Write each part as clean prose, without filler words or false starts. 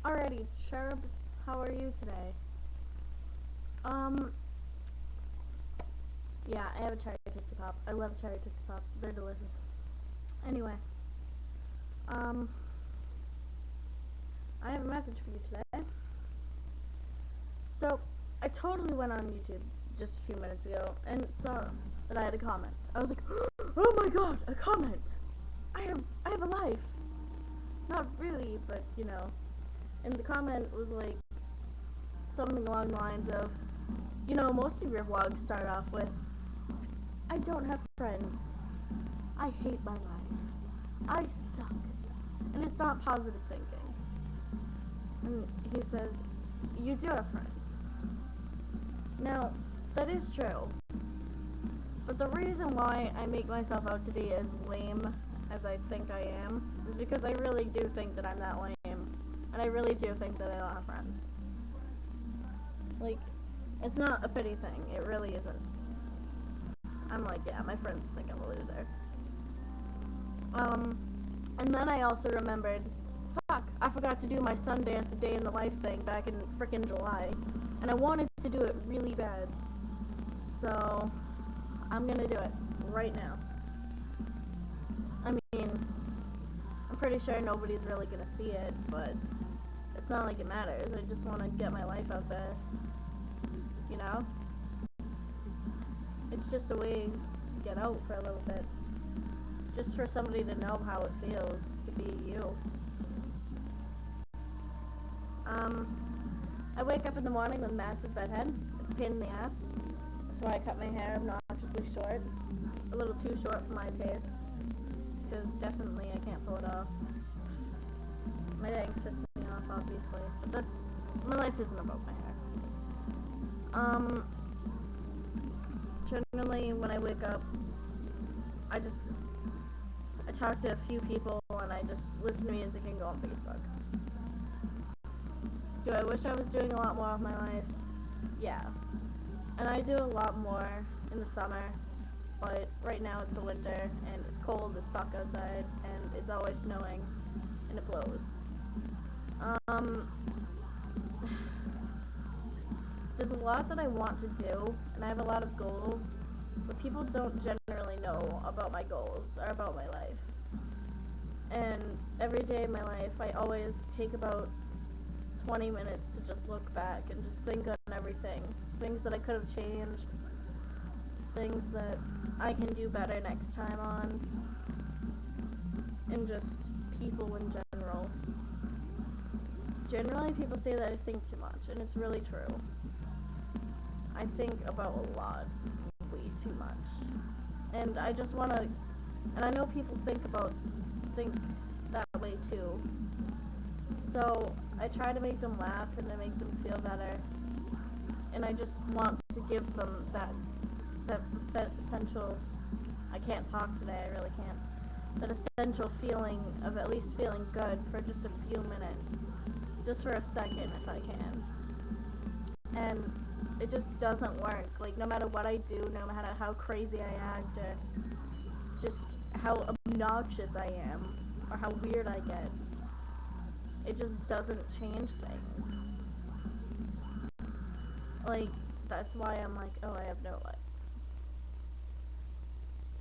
Alrighty, Cherubs, how are you today? Um, yeah, I have a cherry Tootsie Pop. I love cherry Tootsie Pops. They're delicious. Anyway, um, I have a message for you today. So, I totally went on YouTube just a few minutes ago and saw that I had a comment. I was like, oh my god, a comment! I have a life! Not really, but, you know. And the comment was like, something along the lines of, you know, most of your vlogs start off with, I don't have friends. I hate my life. I suck. And it's not positive thinking. And he says, you do have friends. Now, that is true. But the reason why I make myself out to be as lame as I think I am is because I really do think that I'm that lame. And I really do think that I don't have friends. Like, it's not a pity thing. It really isn't. I'm like, yeah, my friends think I'm a loser. And then I also remembered, fuck, I forgot to do my Sundance A Day in the Life thing back in frickin' July. And I wanted to do it really bad. So, I'm gonna do it right now. I mean, I'm pretty sure nobody's really gonna see it, but it's not like it matters. I just want to get my life out there. You know? It's just a way to get out for a little bit. Just for somebody to know how it feels to be you. I wake up in the morning with a massive bedhead. It's a pain in the ass. That's why I cut my hair obnoxiously short. A little too short for my taste. Because definitely I can't pull it off. My bangs piss me off, obviously. But that's... my life isn't about my hair. Generally, when I wake up, I talk to a few people and I just listen to music and go on Facebook. Do I wish I was doing a lot more of my life? Yeah. And I do a lot more in the summer, but right now it's the winter and it's cold as fuck outside and it's always snowing and it blows. There's a lot that I want to do and I have a lot of goals, but people don't generally know about my goals or about my life. And every day in my life, I always take about 20 minutes to just look back and just think on everything. Things that I could have changed, things that I can do better next time on, and just people in general. Generally, people say that I think too much, and it's really true. I think about a lot, way too much. And I just want to, and I know people think that way too. So I try to make them laugh and to make them feel better. And I just want to give them that essential, I can't talk today, I really can't, that essential feeling of at least feeling good for just a few minutes. Just for a second if I can. And it just doesn't work. Like, no matter what I do, no matter how crazy I act, or just how obnoxious I am, or how weird I get, it just doesn't change things. Like, that's why I'm like, oh, I have no life.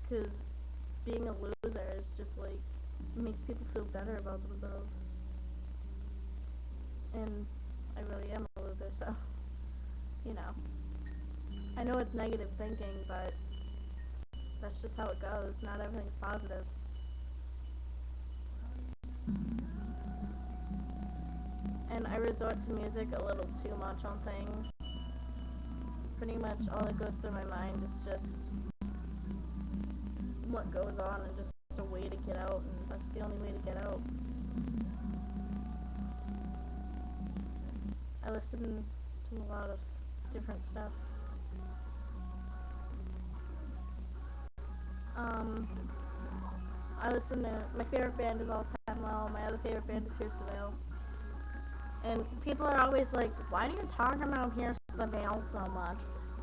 Because being a loser is just like, makes people feel better about themselves. And I really am a loser, so, you know. I know it's negative thinking, but that's just how it goes. Not everything's positive. And I resort to music a little too much on things. Pretty much all that goes through my mind is just what goes on and just a way to get out, and that's the only way to get out. I listen to a lot of different stuff. I listen to, my favorite band is All Time Low, my other favorite band is Pierce the Veil. And people are always like, why do you talk about Pierce the Veil so much?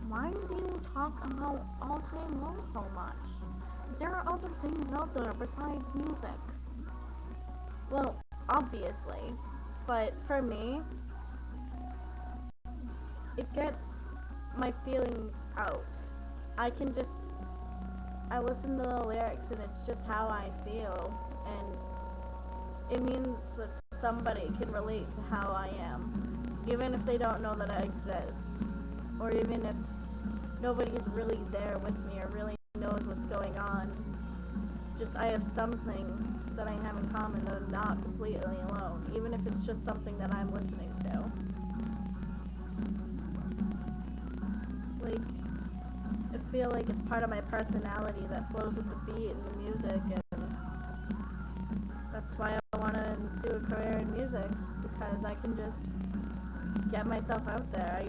Why do you talk about All Time Low so much? There are other things out there besides music. Well, obviously, But for me, it gets my feelings out. I can just, I listen to the lyrics and it's just how I feel, and it means that somebody can relate to how I am, even if they don't know that I exist, or even if nobody is really there with me or really knows what's going on. Just I have something that I have in common, that I'm not completely alone, even if it's just something that I'm listening to. Like, I feel like it's part of my personality that flows with the beat and the music, and that's why I want to pursue a career in music, because I can just get myself out there.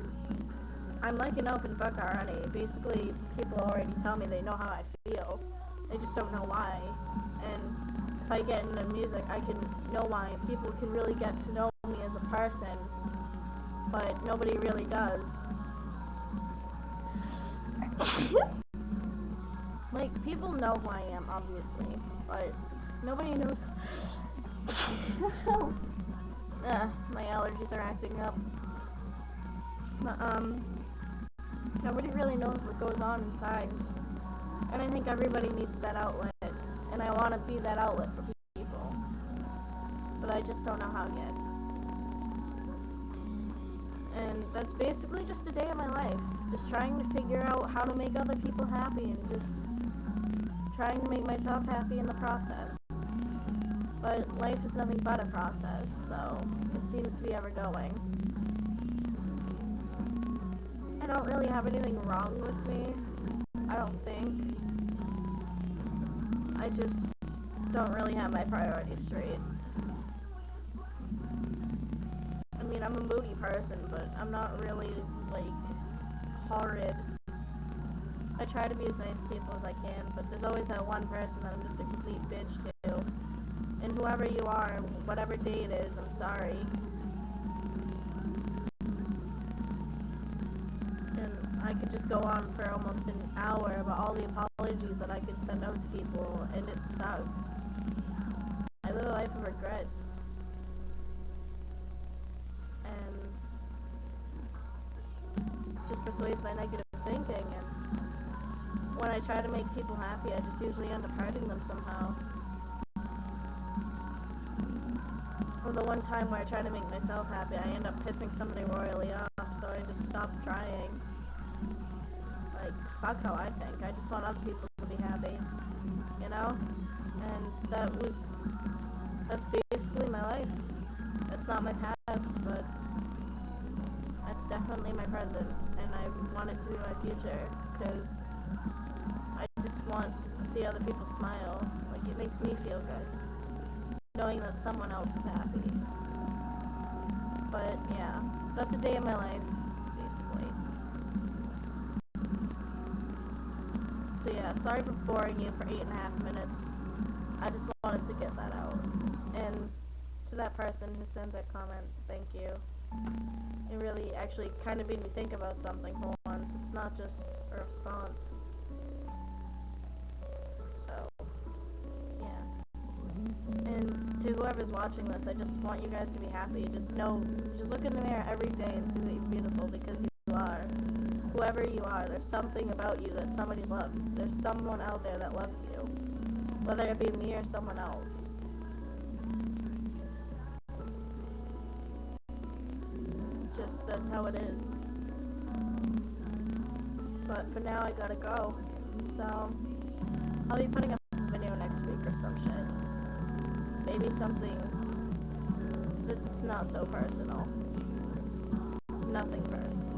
I'm like an open book already. Basically, people already tell me they know how I feel. They just don't know why. And if I get into music, I can know why. People can really get to know me as a person, but nobody really does. Like, people know who I am, obviously, but nobody knows. My allergies are acting up. But, nobody really knows what goes on inside. And I think everybody needs that outlet. And I want to be that outlet for people. But I just don't know how yet. And that's basically just a day of my life. Just trying to figure out how to make other people happy and just trying to make myself happy in the process. But life is nothing but a process, so it seems to be ever going. I don't really have anything wrong with me, I don't think. I just don't really have my priorities straight. I mean, I'm a moody person, but I'm not really, like, horrid. I try to be as nice to people as I can, but there's always that one person that I'm just a complete bitch to. And whoever you are, whatever day it is, I'm sorry. And I could just go on for almost an hour about all the apologies that I could send out to people, and it sucks. I live a life of regrets. And it just persuades my negative thinking, and when I try to make people happy, I just usually end up hurting them somehow. Or the one time where I try to make myself happy, I end up pissing somebody royally off, so I just stopped trying. Like, fuck how I think. I just want other people to be happy, you know? And that's basically my life. That's not my past, but that's definitely my present, and I want it to be my future, because I just want to see other people smile. Like, it makes me feel good, knowing that someone else is happy. But, yeah, that's a day in my life, basically. So, yeah, sorry for boring you for 8.5 minutes. I just wanted to get that out. And to that person who sent that comment, thank you. It really actually kind of made me think about something for once. It's not just a response. So, yeah. And to whoever's watching this, I just want you guys to be happy. Just look in the mirror every day and see that you're beautiful, because you are. Whoever you are, there's something about you that somebody loves. There's someone out there that loves you. Whether it be me or someone else. Just, that's how it is. But for now, I gotta go. So, I'll be putting up a video next week or some shit. Maybe something that's not so personal. Nothing personal.